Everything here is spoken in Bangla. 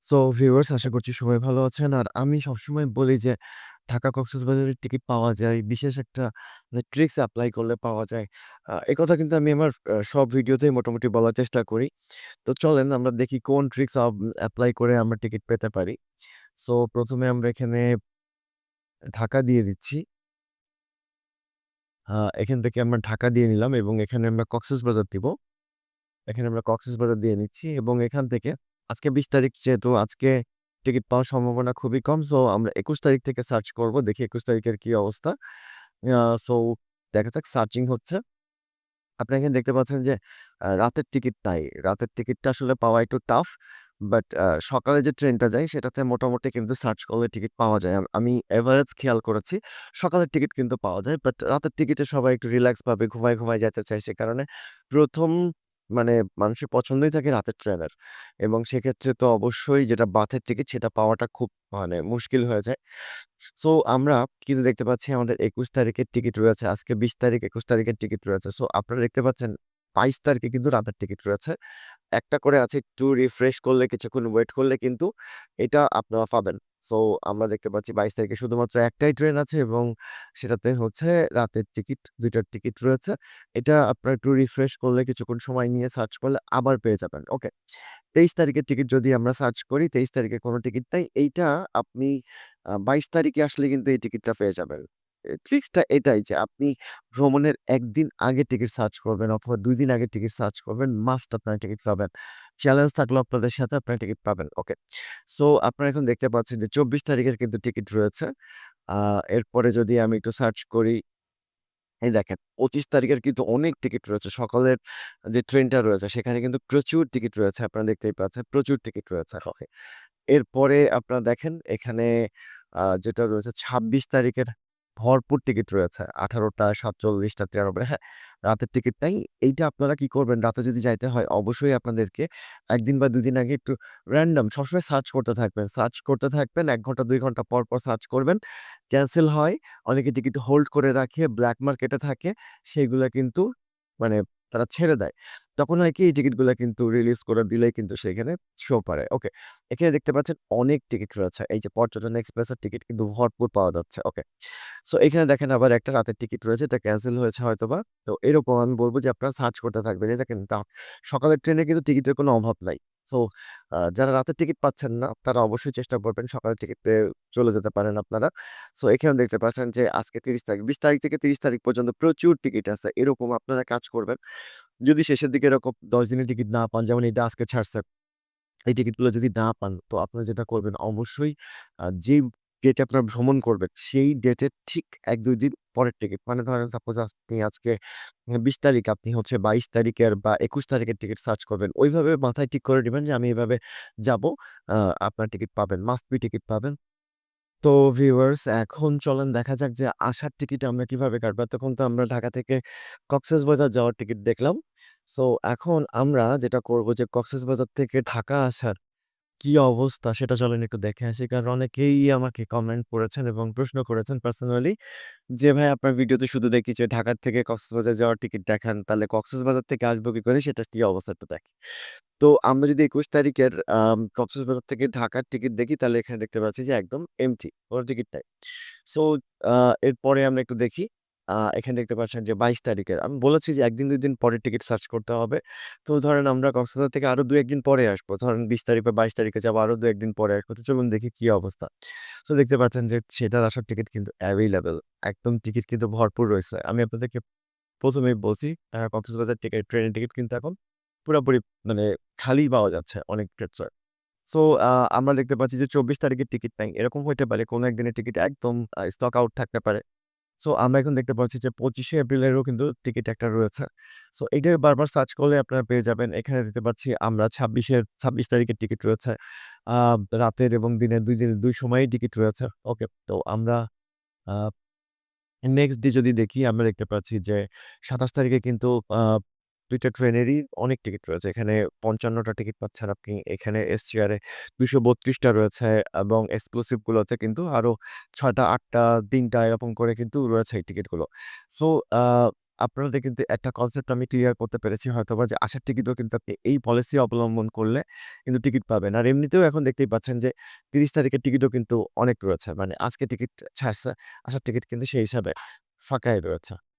সো ভিউয়ার্স আশা করছি সবাই ভালো আছেন। আর আমি সবসময় বলি যে ঢাকা-কক্সবাজারের টিকিট পাওয়া যায়। বিশেষ একটা ট্রিকস এপ্লাই করলে পাওয়া যায়। একথা কিন্তু আমি আমার সব ভিডিওতেই মোটামুটি বলার চেষ্টা করি। তো চলেন আমরা দেখি কোন ট্রিকস এপ্লাই করে আমরা টিকিট পেতে পারি। সো ১ম এ আমরা এখানে ঢাকা দিয়ে দিচ্ছি। আ এখান থেকে আমরা ঢাকা দিয়ে নিলাম এবং এখানে আমরা কক্সবাজার দিব। এখানে আমরা কক্সবাজার দিয়ে নিচ্ছি এবং এখান থেকে আজকে ২০ তারিখ যেহেতু আজকে টিকিট পাওয়ার সম্ভাবনা খুবই কম। সো আমরা ২১ তারিখ থেকে সার্চ করব। দেখি ২১ তারিখের কি অবস্থা। সো দেখা যাক সার্চিং হচ্ছে। আপনি এখানে দেখতে পাচ্ছেন যে রাতের টিকিট নাই। রাতের টিকিটটা আসলে পাওয়া একটু টাফ। বাট সকালে যে ট্রেনটা যায় সেটাতে মোটামুটি কিন্তু সার্চ করলে টিকিট পাওয়া যায়। আমি এভারেজ খেয়াল করেছি। সকালের টিকিট কিন্তু পাওয়া যায়। বাট রাতের টিকিটে সবাই একটু রিল্যাক্স ভাবে ঘুমায় যেতে চায়। সে কারণে ১ম মানে মানুষের পছন্দই থাকে রাতের ট্রেনের। এবং সেক্ষেত্রে তো অবশ্যই যেটা বাথের টিকিট সেটা পাওয়াটা খুব মুশকিল হয়ে যায়। সো আমরা কিন্তু দেখতে পাচ্ছি আমাদের ২১ তারিখের টিকিট রয়েছে। আজকে ২০ তারিখ, ২১ তারিখের টিকিট রয়েছে। সো আপনারা দেখতে পাচ্ছেন ২২ তারিখে কিন্তু রাতের টিকিট রয়েছে। একটা করে আছে একটু রিফ্রেশ করলে কিছুক্ষণ ওয়েট করলে কিন্তু এটা আপনারা পাবেন। সো আমরা দেখতে পাচ্ছি ২২ তারিখে শুধুমাত্র একটাই ট্রেন আছে এবং সেটাতে হচ্ছে রাতের টিকিট ২ টার টিকিট রয়েছে। এটা আপনারা একটু রিফ্রেশ করলে কিছুক্ষণ সময় নিয়ে সার্চ করলে আবার পেয়ে যাবেন। ওকে। ২৩ তারিখের টিকিট যদি আমরা সার্চ করি, ২৩ তারিখে কোনো টিকিট নাই। এইটা আপনি ২২ তারিখে আসলে কিন্তু এই টিকিটটা পেয়ে যাবেন। ট্রিক্সটা এটাই যে আপনি ভ্রমণের ১ দিন আগে টিকিট সার্চ করবেন অথবা ২ দিন আগে টিকিট সার্চ করবেন। মাস্ট আপনারা টিকিট পাবেন। চ্যালেঞ্জ থাকলো আপনাদের সাথে আপনারা টিকিট পাবেন। ওকে। সো আপনারা এখন দেখতে পাচ্ছেন যে ২৪ তারিখের কিন্তু টিকিট রয়েছে। আ এরপরে যদি আমি একটু সার্চ করি, এই দেখেন ২৫ তারিখের কিন্তু অনেক টিকিট রয়েছে। সকালের যে ট্রেনটা রয়েছে সেখানে কিন্তু প্রচুর টিকিট রয়েছে। আপনারা দেখতেই পাচ্ছেন প্রচুর টিকিট রয়েছে। ওকে। এরপরে আপনারা দেখেন এখানে যেটা রয়েছে ২৬ তারিখের ভরপুর টিকিট রয়েছে। ১৮টা, ৪৭টা, ১৩ হ্যাঁ, রাতের টিকিট নাই। এইটা আপনারা কি করবেন রাতে যদি যাইতে হয় অবশ্যই আপনাদেরকে ১ দিন বা ২ দিন আগে একটু র‍্যান্ডম সবসময় সার্চ করতে থাকবেন। সার্চ করতে থাকবেন ১ ঘন্টা ২ ঘন্টা পর সার্চ করবেন। ক্যানসেল হয়। অনেকে টিকিট হোল্ড করে রাখে, ব্লাক মার্কেটে থাকে। সেগুলা কিন্তু মানে তারা ছেড়ে দেয়। তখন হয় কি এই টিকিটগুলা কিন্তু রিলিজ করে দিলেই কিন্তু সেখানে শো করে। ওকে। এখানে দেখতে পাচ্ছেন অনেক টিকিট রয়েছে। এই যে পর্যটন এক্সপ্রেসের টিকিট কিন্তু ভরপুর পাওয়া যাচ্ছে। ওকে। সো এখানে দেখেন আবার একটা রাতের টিকিট রয়েছে। এটা ক্যানসেল হয়েছে হয়তোবা। তো এরকম আমি বলব যে আপনারা সার্চ করতে থাকবেন। এই দেখেন সকালের ট্রেনে কিন্তু টিকিটের কোনো অভাব নাই। সো যারা রাতের টিকিট পাচ্ছেন না তারা অবশ্যই চেষ্টা করবেন সকালের টিকিট পেয়ে চলে যেতে পারেন আপনারা। সো এখানেও দেখতে পাচ্ছেন যে আজকে ৩০ তারিখ, ২০ তারিখ থেকে ৩০ তারিখ পর্যন্ত প্রচুর টিকিট আছে। এরকম আপনারা কাজ করবেন। যদি শেষের দিকে এরকম ১০ দিনের টিকিট না পান যেমন এটা আজকে ছাড়ছে। এই টিকিটগুলো যদি না পান, তো আপনারা যেটা করবেন অবশ্যই যেই ডেটে আপনারা ভ্রমণ করবেন, সেই ডেটের ঠিক ১-২ দিন পরের টিকিট। মানে ধরেন সাপোজ আপনি আজকে ২০ তারিখ, আপনি হচ্ছে ২২ তারিখের বা ২১ তারিখের টিকিট সার্চ করবেন। ওইভাবে মাথায় ঠিক করে নিবেন যে আমি এভাবে যাবো। আ আপনার টিকিট পাবেন। মাস্ট বি টিকিট পাবেন। তো ভিউয়ার্স এখন চলেন দেখা যাক যে আসার টিকিট আমরা কিভাবে কাটবো? এতক্ষণ তো আমরা ঢাকা থেকে কক্সবাজার যাওয়ার টিকিট দেখলাম। সো এখন আমরা যেটা করব যে কক্সবাজার থেকে ঢাকা আসার কি অবস্থা সেটা চলেন একটু দেখে আসি। কারণ অনেকেই আমাকে কমেন্ট করেছেন এবং প্রশ্ন করেছেন পার্সোনালি যে, "ভাই আপনার ভিডিওতে শুধু দেখি যে ঢাকা থেকে কক্সবাজার যাওয়ার টিকিট দেখান। তাহলে কক্সবাজার থেকে আসবো কি করে সেটার কি অবস্থা একটু দেখি।" তো আমরা যদি ২১ তারিখের কক্সবাজার থেকে ঢাকার টিকিট দেখি তাহলে এখানে দেখতে পাচ্ছি যে একদম এম্পটি, কোনো টিকিট নাই। সো আ এরপরে আমরা একটু দেখি। এখানে দেখতে পাচ্ছেন যে ২২ তারিখের। আমি বলেছি যে ১ দিন ২ দিন পরে টিকিট সার্চ করতে হবে। তো ধরেন আমরা কক্সবাজার থেকে আরো ২-১ দিন পরে আসবো। ধরেন ২০ তারিখ বা ২২ তারিখে যাবো, আরো ২-১ দিন পরে আসবো। তো চলুন দেখি কি অবস্থা। সো দেখতে পাচ্ছেন যে সেটার আসার টিকিট কিন্তু এভেইলেবল। একদম টিকিট কিন্তু ভরপুর রয়েছে। আমি আপনাদেরকে ১ম এই বলছি কক্সবাজার টিকিট, ট্রেনের টিকিট কিন্তু এখন পুরাপুরি মানে খালি পাওয়া যাচ্ছে অনেক ক্ষেত্রে। সো আমরা দেখতে পাচ্ছি যে ২৪ তারিখের টিকিট নাই। এরকম হইতে পারে কোনো একদিনের টিকিট একদম স্টক আউট থাকতে পারে। সো আমরা এখন দেখতে পাচ্ছি যে ২৫শে এপ্রিলেরও কিন্তু টিকিট একটা রয়েছে। সো এইটা বারবার সার্চ করলে আপনারা পেয়ে যাবেন। এখানে দেখতে পাচ্ছি আমরা ২৬ তারিখের টিকিট রয়েছে। আ রাতের এবং দিনের ২ সময়েই টিকিট রয়েছে। ওকে। তো আমরা আ নেক্সট ডে যদি দেখি আমরা দেখতে পাচ্ছি যে ২৭ তারিখে কিন্তু আ ২ টা ট্রেনেরই অনেক টিকিট রয়েছে। এখানে ৫৫ টা টিকিট পাচ্ছেন আপনি। এখানে এস চেয়ারে ২৩২ টা রয়েছে এবং এক্সক্লুসিভ গুলোতে কিন্তু আরো ৬ টা, ৮ টা, ৩ টা এরকম করে কিন্তু রয়েছে এই টিকিটগুলো। সো আ আপনাদের কিন্তু একটা কনসেপ্ট আমি ক্লিয়ার করতে পেরেছি হয়তোবা যে আসার টিকিটও কিন্তু আপনি এই পলিসি অবলম্বন করলে কিন্তু টিকিট পাবেন। আর এমনিতেও এখন দেখতেই পাচ্ছেন যে ৩০ তারিখের টিকিটও কিন্তু অনেক রয়েছে। মানে আজকে টিকিট ছাড়ছে, আসার টিকিট কিন্তু সেই হিসাবে ফাঁকাই রয়েছে।